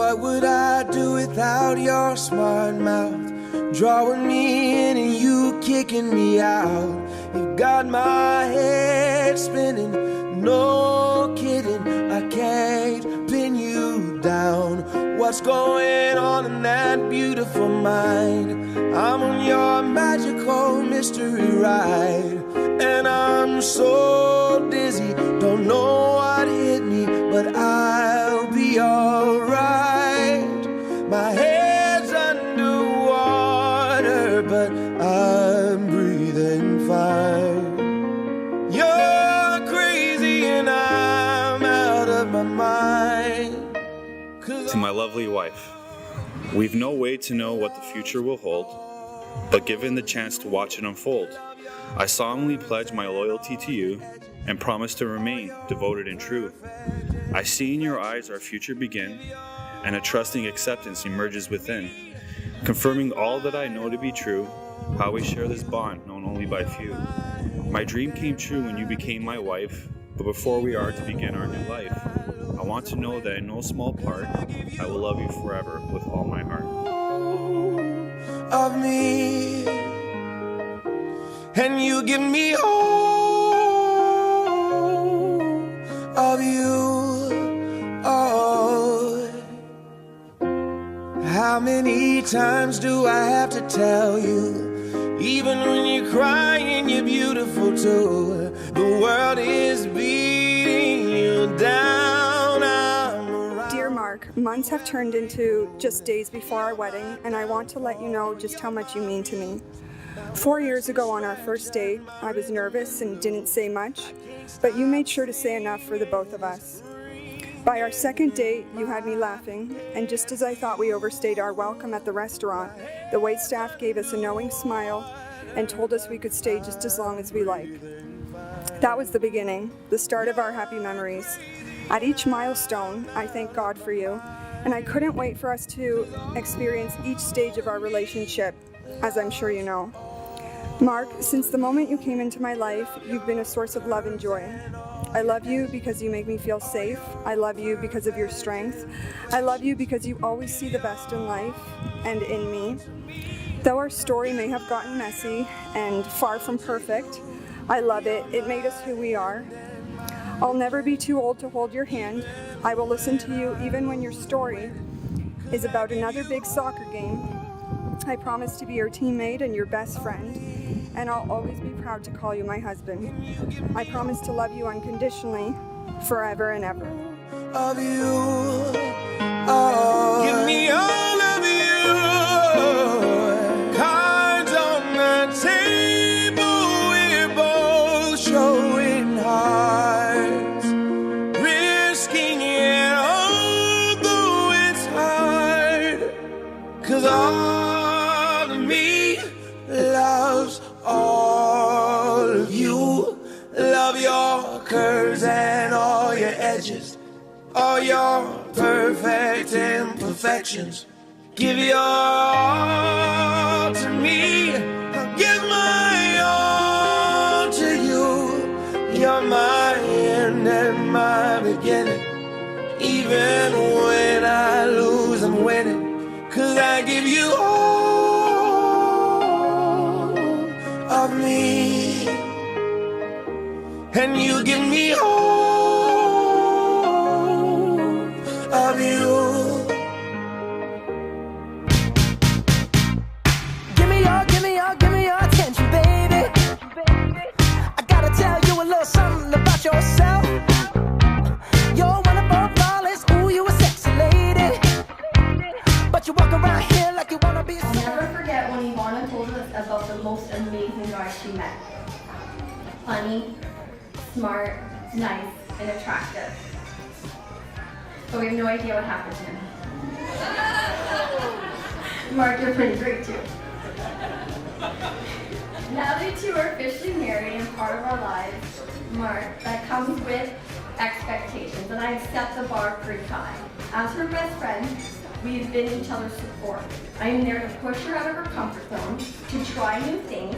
What would I do without your smart mouth? Drawing me in and you kicking me out. You got my head spinning, no kidding. I can't pin you down. What's going on in that beautiful mind? I'm on your magical mystery ride, and I'm so dizzy, don't know what hit me, but I'll be alright. My head's underwater, but I'm breathing fine. You're crazy and I'm out of my mind. To my lovely wife, we've no way to know what the future will hold, but given the chance to watch it unfold, I solemnly pledge my loyalty to you and promise to remain devoted and true. I see in your eyes our future begin, and a trusting acceptance emerges within, confirming all that I know to be true, how we share this bond known only by few. My dream came true when you became my wife, but before we are to begin our new life, I want to know that in no small part, I will love you forever with all my heart. Of me, and you give me all of you. Oh, how many times do I have to tell you? Even when you're crying, you're beautiful too. The world is beating you down. Dear Mark, months have turned into just days before our wedding, and I want to let you know just how much you mean to me. 4 years ago on our first date, I was nervous and didn't say much, but you made sure to say enough for the both of us. By our second date, you had me laughing, and just as I thought we overstayed our welcome at the restaurant, the waitstaff gave us a knowing smile and told us we could stay just as long as we like. That was the beginning, the start of our happy memories. At each milestone, I thank God for you, and I couldn't wait for us to experience each stage of our relationship, as I'm sure you know. Mark, since the moment you came into my life, you've been a source of love and joy. I love you because you make me feel safe. I love you because of your strength. I love you because you always see the best in life and in me. Though our story may have gotten messy and far from perfect, I love it. It made us who we are. I'll never be too old to hold your hand. I will listen to you even when your story is about another big soccer game. I promise to be your teammate and your best friend, and I'll always be proud to call you my husband. I promise to love you unconditionally, forever and ever. Of you, oh, give me all of you. Cards on the table, we're both showing hearts, risking it although it's hard. 'Cause all of me loves all of you. Love your curves and all your edges, all your perfect imperfections. Give your all to me, I'll give my all to you. You're my end and my beginning. Even when I lose, I'm winning. 'Cause I give you all of me, and you give me all of you. Give me your attention, baby. I gotta tell you a little something about yourself. You're wonderful, flawless, ooh, you a sexy lady. But you walk around here like you wanna be. I'll never forget when Ivona told us about the most amazing guy she met. Funny, smart, nice, and attractive. But we have no idea what happened to him. Mark, you're pretty great too. Now that you are officially married and part of our lives, Mark, that comes with expectations, and I have set the bar pretty high. As her best friend, we've been each other's support. I am there to push her out of her comfort zone, to try new things,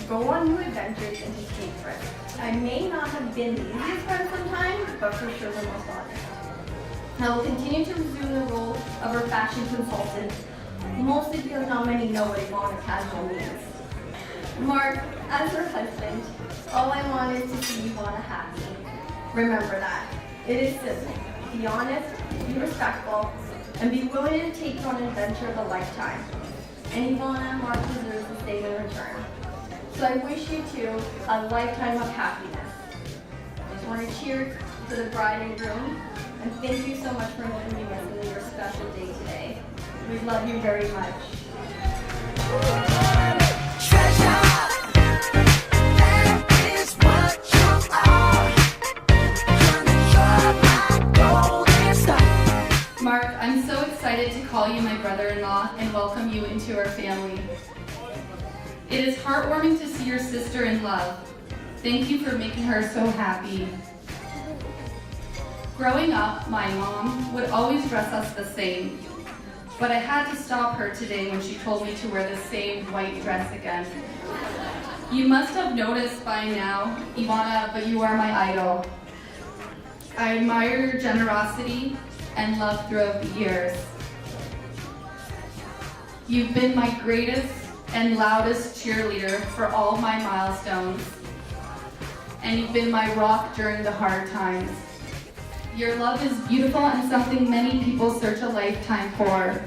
go on new adventures, and to take risks. I may not have been the easiest friend sometimes, but for sure the most honest. I will continue to resume the role of her fashion consultant, mostly because not many know what Ivona casual means. Mark, as her husband, all I want is to see Ivona happy. Remember that. It is simple. Be honest, be respectful, and be willing to take on an adventure of a lifetime. And Ivona and Mark deserves the same in return. So I wish you two a lifetime of happiness. I just want to cheer to the bride and groom, and thank you so much for including us in your special day today. We love you very much. Mark, I'm so excited to call you my brother-in-law and welcome you into our family. It is heartwarming to see your sister in love. Thank you for making her so happy. Growing up, my mom would always dress us the same, but I had to stop her today when she told me to wear the same white dress again. You must have noticed by now, Ivona, but you are my idol. I admire your generosity and love throughout the years. You've been my greatest and loudest cheerleader for all my milestones, and you've been my rock during the hard times. Your love is beautiful and something many people search a lifetime for.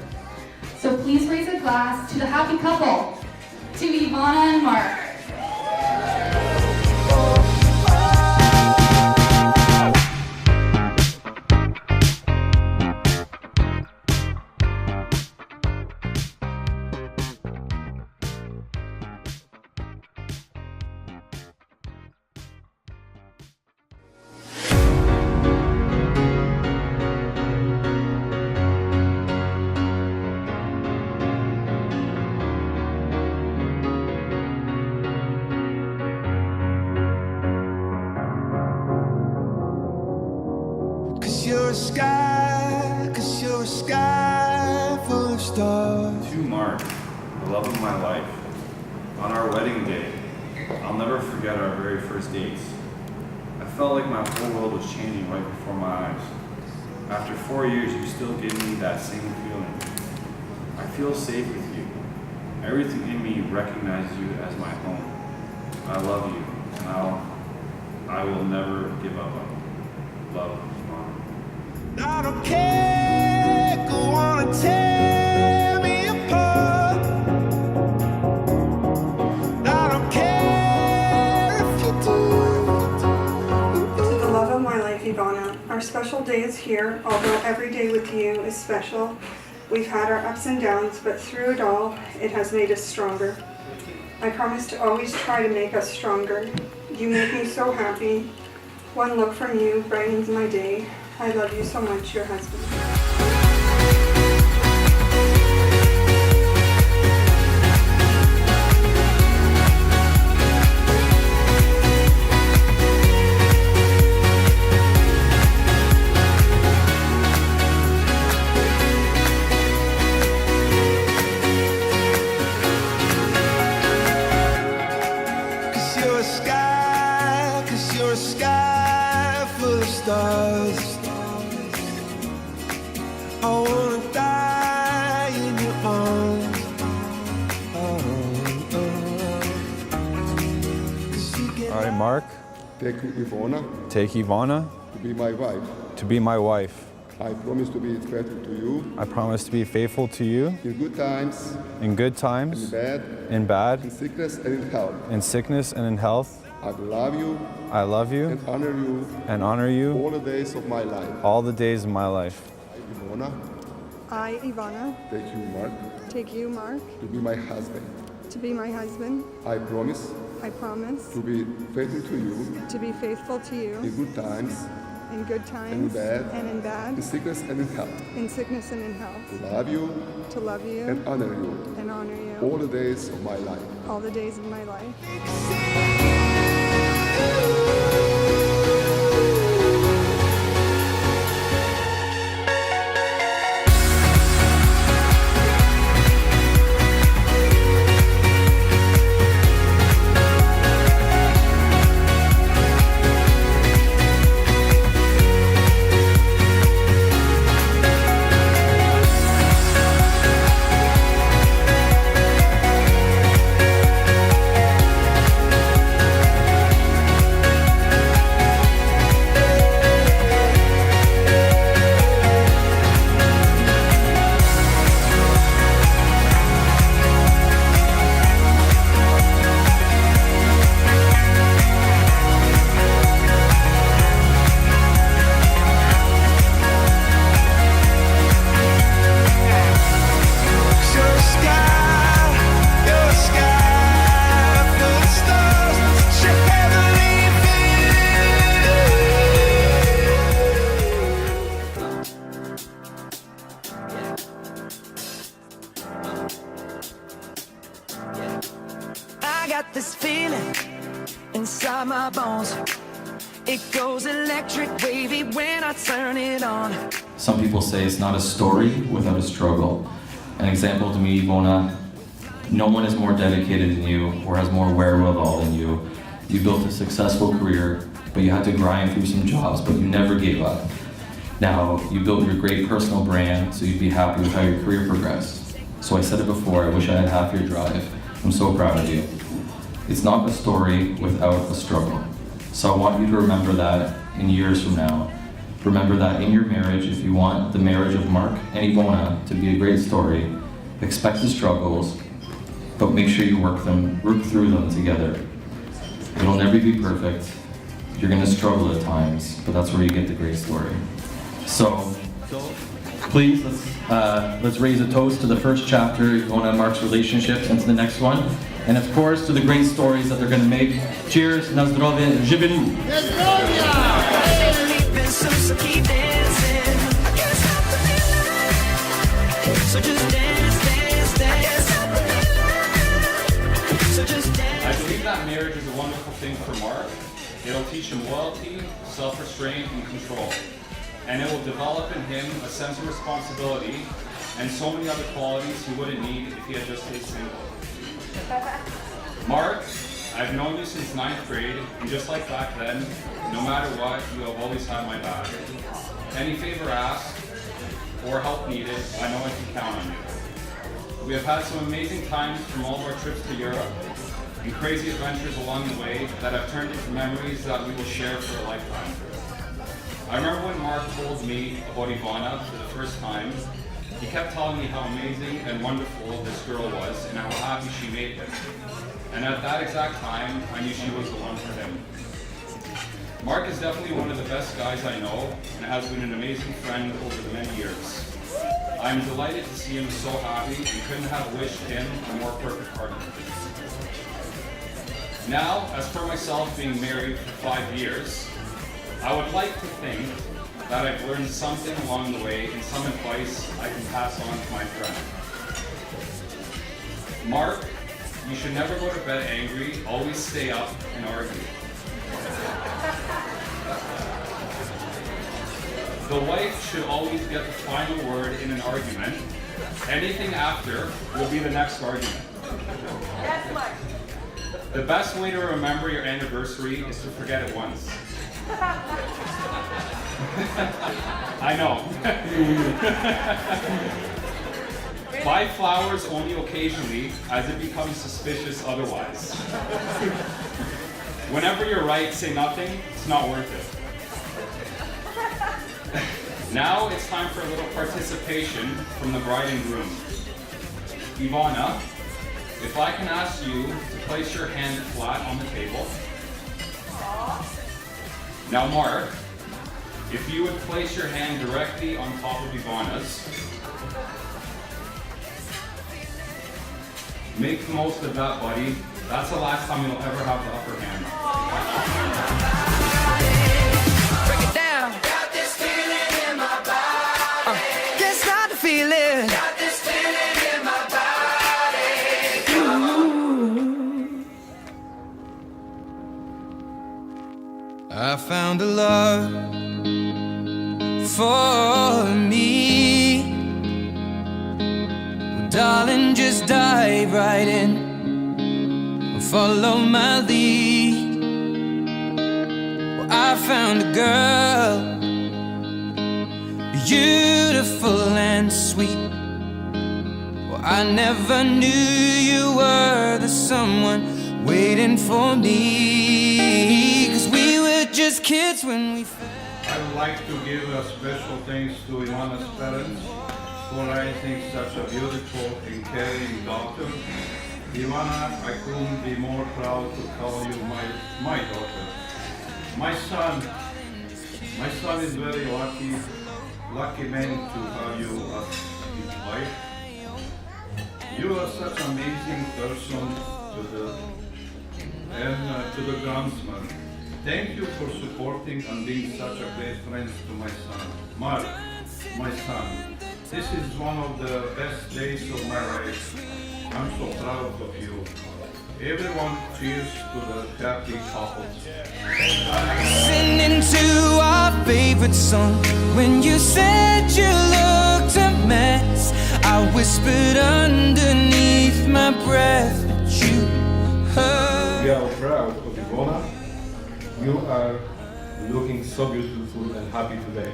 So please raise a glass to the happy couple, to Ivona and Mark. You're a sky full of stars. To Mark, the love of my life, on our wedding day, I'll never forget our very first dates. I felt like my whole world was changing right before my eyes. After 4 years, you still give me that same feeling. I feel safe with you. Everything in me recognizes you as my home. I love you, and I will never give up on you. Love, Mom. I don't care, go on and tear me apart. I don't care if you do. To the love of my life, Ivona, our special day is here, although every day with you is special. We've had our ups and downs, but through it all, it has made us stronger. I promise to always try to make us stronger. You make me so happy. One look from you brightens my day. I love you so much, your husband. Cause you're a sky full of stars. I wanna die in your arms. All right, Mark, Take Ivona take Ivona to be my wife. to be my wife. I promise to be faithful to you I promise to be faithful to you in good times, in good in times, bad, in bad, in sickness and in health. in sickness and in health. I love you I love you and honor you you all the days of my life. all the days of my life. Ivona, I, Ivona, take you, Mark, take you, Mark, to be my husband. to be my husband. I promise I promise to be faithful to you to be faithful to you in good times, in good times bad, and in bad, in sickness and in health. in sickness and in health, To love you to love you and honor you and honor you all the days of my life. all the days of my life. It goes electric wavy when I turn it on. Some people say it's not a story without a struggle. An example to me, Ivona, no one is more dedicated than you or has more wherewithal than you. You built a successful career, but you had to grind through some jobs, but you never gave up. Now, you built your great personal brand, so you'd be happy with how your career progressed. So I said it before, I wish I had half your drive. I'm so proud of you. It's not a story without a struggle. So I want you to remember that in years from now. Remember that in your marriage, if you want the marriage of Mark and Ivona to be a great story, expect the struggles, but make sure you work through them together. It'll never be perfect. You're gonna struggle at times, but that's where you get the great story. So, please, let's raise a toast to the first chapter, Ivona and Mark's relationship, and to the next one. And of course, to the great stories that they're gonna make. Cheers, na zdrowie, żywelu! So keep dancing. I can't stop the feeling. So just dance, dance, dance. So just dance. I believe that marriage is a wonderful thing for Mark. It'll teach him loyalty, self-restraint, and control. And it will develop in him a sense of responsibility and so many other qualities he wouldn't need if he had just stayed single. Mark, I've known you since 9th grade, and just like back then, no matter what, you have always had my back. Any favor asked or help needed, I know I can count on you. We have had some amazing times from all of our trips to Europe and crazy adventures along the way that have turned into memories that we will share for a lifetime. I remember when Mark told me about Ivona for the first time, he kept telling me how amazing and wonderful this girl was and how happy she made him. And at that exact time, I knew she was the one for him. Mark is definitely one of the best guys I know and has been an amazing friend over the many years. I'm delighted to see him so happy and couldn't have wished him a more perfect partner. Now, as for myself being married for 5 years, I would like to think that I've learned something along the way and some advice I can pass on to my friend. Mark, you should never go to bed angry, always stay up and argue. The wife should always get the final word in an argument. Anything after will be the next argument. The best way to remember your anniversary is to forget it once. I know. Buy flowers only occasionally, as it becomes suspicious otherwise. Whenever you're right, say nothing. It's not worth it. Now it's time for a little participation from the bride and groom. Ivona, if I can ask you to place your hand flat on the table. Now Mark, if you would place your hand directly on top of Ivona's. Make the most of that, buddy. That's the last time you'll ever have the upper hand. Break it down. Got this feeling in my body. Can't stop the feeling. Got this feeling in my body. Come on. I found a love for me. Well, darling, just dive right in and follow my lead. Well, I found a girl, beautiful and sweet. Well, I never knew you were the someone waiting for me. 'Cause we were just kids when we fell. I would like to give a special thanks to Ivona's parents for raising such a beautiful and caring daughter. Ivona, I couldn't be more proud to call you my daughter. My son is very lucky man to have you as his wife. You are such an amazing person to the groundsman. Thank you for supporting and being such a great friend to my son. Mark, my son, this is one of the best days of my life. I'm so proud of you. Everyone cheers to the happy couple. Listening to our favorite song. When you said you looked a mess, I whispered underneath my breath that you heard. We are proud of Ivona. You are looking so beautiful and happy today.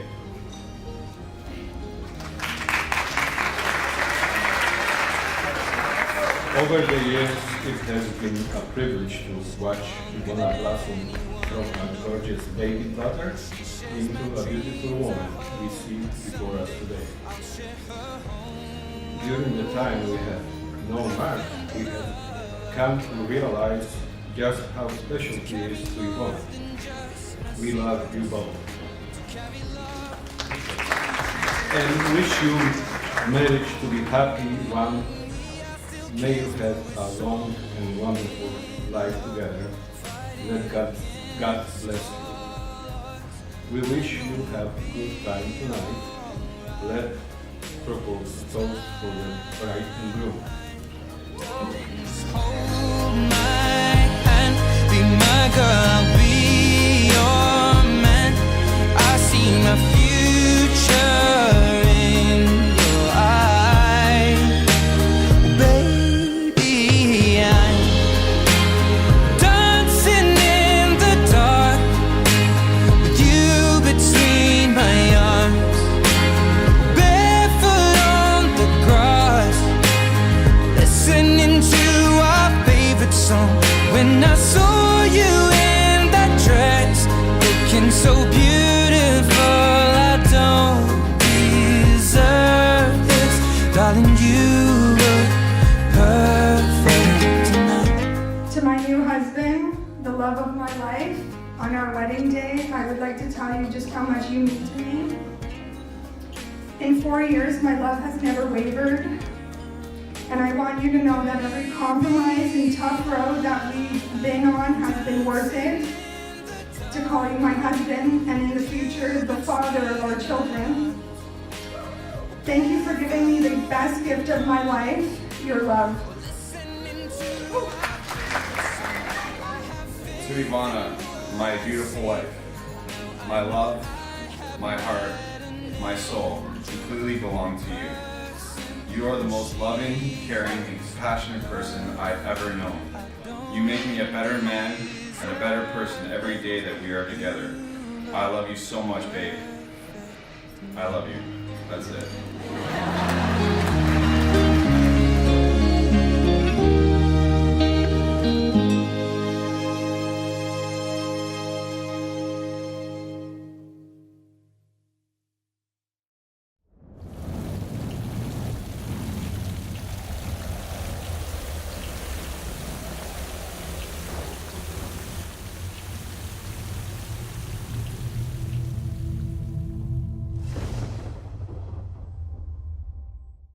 Over the years, it has been a privilege to watch Ivona blossom from a gorgeous baby daughter into a beautiful woman we see before us today. During the time we have known Mark, we have come to realize just how special he is to Ivona. We love you both. And wish you marriage to be happy one. May you have a long and wonderful life together. Let God bless you. We wish you have a good time tonight. Let propose toast for the bride and groom. Hold my hand, be my girl, I'll be your man. I see my future in your eyes. Baby, I'm dancing in the dark with you between my arms, barefoot on the grass, listening to our favorite song. When I saw you in that dress, looking so beautiful, I don't deserve this. Darling, you look perfect tonight. To my new husband, the love of my life, on our wedding day, I would like to tell you just how much you mean to me. In 4 years, my love has never wavered. And I want you to know that every compromise and tough road that we've been on has been worth it. To call you my husband, and in the future, the father of our children. Thank you for giving me the best gift of my life, your love. To Ivona, my beautiful wife, my love, my heart, my soul completely belong to you. You are the most loving, caring, and compassionate person I've ever known. You make me a better man and a better person every day that we are together. I love you so much, babe. I love you. That's it.